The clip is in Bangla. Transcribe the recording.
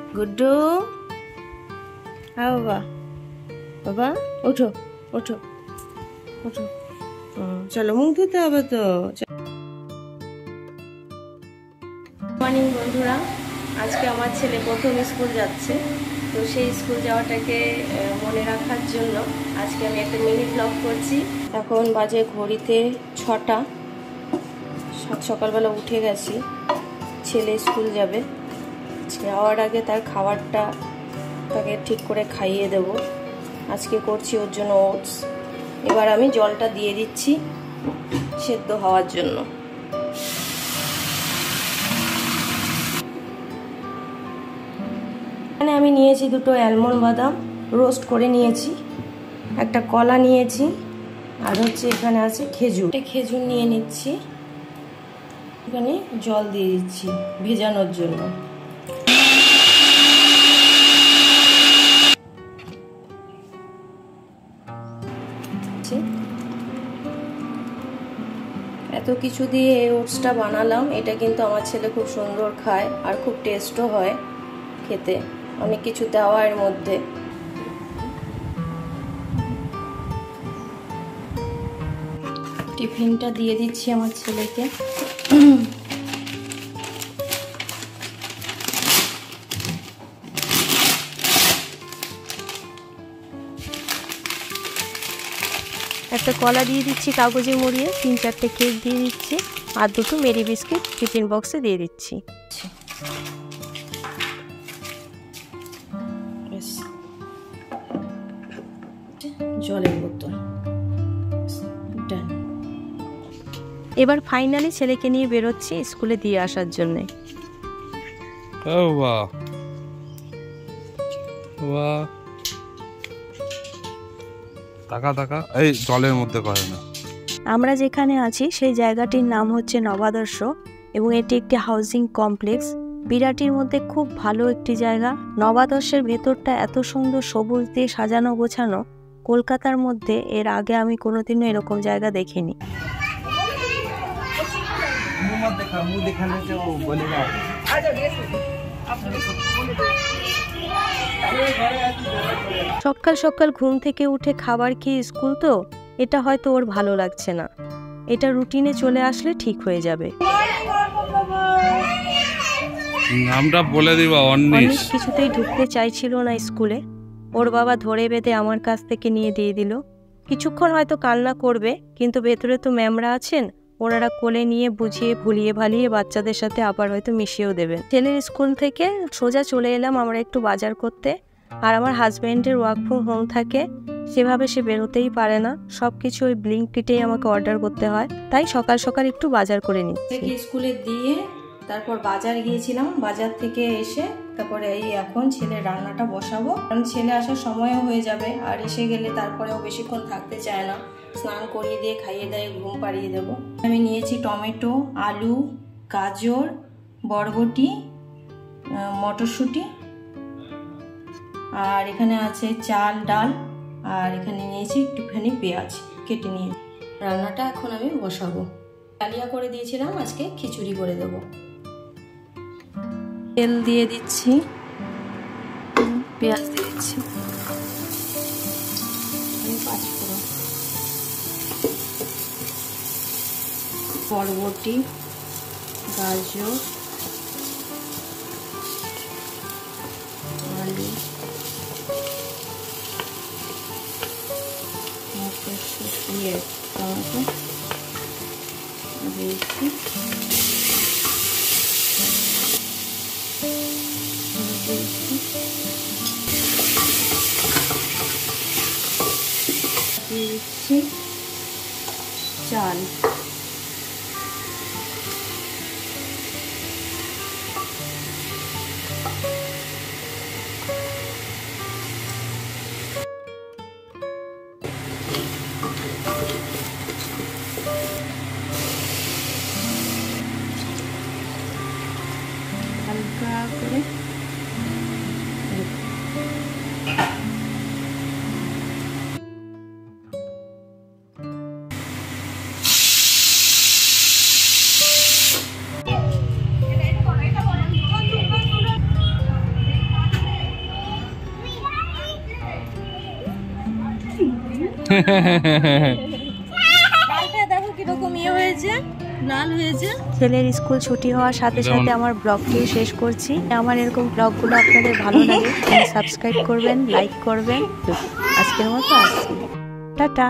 गुड्डू हाँ बाबा बाबा उठो उठो उठो चलो मुख धुते হবে তো মর্নিং বন্ধুরা আজকে আমার ছেলে প্রথম স্কুল যাচ্ছে তো সেই স্কুল যাওয়াটাকে মনে রাখার জন্য আজকে আমি একটা মিনি ব্লগ করছি এখন বাজে ঘড়িতে 6টা সকালবেলা উঠে গেছি ছেলে স্কুল যাবে যাওয়ার আগে তার খাবারটা তাকে ঠিক করে খাইয়ে দেব আজকে করছি ওর জন্য ওটস এবার আমি জলটা দিয়ে দিচ্ছি সেদ্ধ হওয়ার জন্য এখানে আমি নিয়েছি দুটো অ্যালমন্ড বাদাম রোস্ট করে নিয়েছি একটা কলা নিয়েছি আর হচ্ছে এখানে আছে খেজুর খেজুর নিয়ে নিচ্ছি এখানে জল দিয়ে দিচ্ছি ভেজানোর জন্য এত কিছু দিয়ে এই ওটসটা বানালাম এটা কিন্তু আমার ছেলে খুব সুন্দর খায় আর খুব টেস্টও হয় খেতে অনেক কিছু দেওয়া এর মধ্যে টিফিনটা দিয়ে দিচ্ছি আমার ছেলেকে একটা কলা দিয়ে দিচ্ছি কাগজে মুড়িয়ে 3-4টে কেক দিয়ে দিচ্ছি আর দুটো মেরি বিস্কিট টিফিন বক্সে দিয়ে দিচ্ছি জলের বোতল এবার ফাইনালি ছেলেকে নিয়ে বেরোচ্ছি স্কুলে দিয়ে আসার জন্য এই জলের মধ্যে করে না আমরা যেখানে আছি সেই জায়গাটির নাম হচ্ছে নবাদর্শ এবং এটি একটি হাউজিং কমপ্লেক্স বিরাটির মধ্যে খুব ভালো একটি জায়গা নবাদর্শের ভেতরটা এত সুন্দর সবুজ দিয়ে সাজানো গোছানো কলকাতার মধ্যে এর আগে আমি কোনোদিনও এরকম জায়গা দেখিনি সকাল সকাল ঘুম থেকে উঠে খাবার খেয়ে স্কুল তো এটা হয়তো ওর ভালো লাগছে না এটা রুটিনে চলে আসলে ঠিক হয়ে যাবে নামটা বলে দিবা অনিশ কিছুতেই ঢুকতে চাইছিল না স্কুলে ওর বাবা ধরে বেঁধে আমার কাছ থেকে নিয়ে দিয়ে দিল কিছুক্ষণ হয়তো কান্না করবে কিন্তু ভেতরে তো ম্যামরা আছেন ওনারা কোলে নিয়ে বুঝিয়ে ভুলিয়ে ভালিয়ে বাচ্চাদের সাথে আবার হয়তো মিশিয়েও দেবেন ছেলের স্কুল থেকে সোজা চলে এলাম আমরা একটু বাজার করতে আর আমার হাজব্যান্ডের ওয়ার্ক ফ্রম হোম থাকে সেভাবে সে বেরোতেই পারে না সবকিছু ওই ব্লিঙ্কিটেই আমাকে অর্ডার করতে হয় তাই সকাল সকাল একটু বাজার করে নিচ্ছি স্কুলে দিয়ে তারপর বাজার গিয়েছিলাম বাজার থেকে এসে তারপরে এই এখন ছেলের রান্নাটা বসাবো কারণ ছেলে আসার সময়ও হয়ে যাবে আর এসে গেলে তারপরেও বেশিক্ষণ থাকতে চায় না স্নান করিয়ে দিয়ে খাইয়ে দিয়ে ঘুম পাড়িয়ে দেবো আমি নিয়েছি টমেটো আলু গাজর বরবটি মটরশুঁটি আর এখানে আছে চাল ডাল আর এখানে নিয়েছি একটুখানি পেঁয়াজ কেটে নিয়ে রান্নাটা এখন আমি বসাবো ডালিয়া করে দিয়েছিলাম আজকে খিচুড়ি করে দেবো তেল দিয়ে দিচ্ছি পেঁয়াজ দিয়ে দিচ্ছি পাঁচফোড়ন বরবটি গাজর আলু মটরশুঁটি টমেটো দিয়েছি দিচ্ছি চাল হালকা করে লালটা দেখো কিরকম ইয়ে হয়েছে, লাল হয়েছে। ছেলের স্কুল ছুটি হওয়ার সাথে সাথে আমার ব্লগটিও শেষ করছি। আমার এরকম ব্লগগুলো আপনাদের ভালো লাগে, সাবস্ক্রাইব করবেন, লাইক করবেন। আজকের মতো আসছি, টাটা।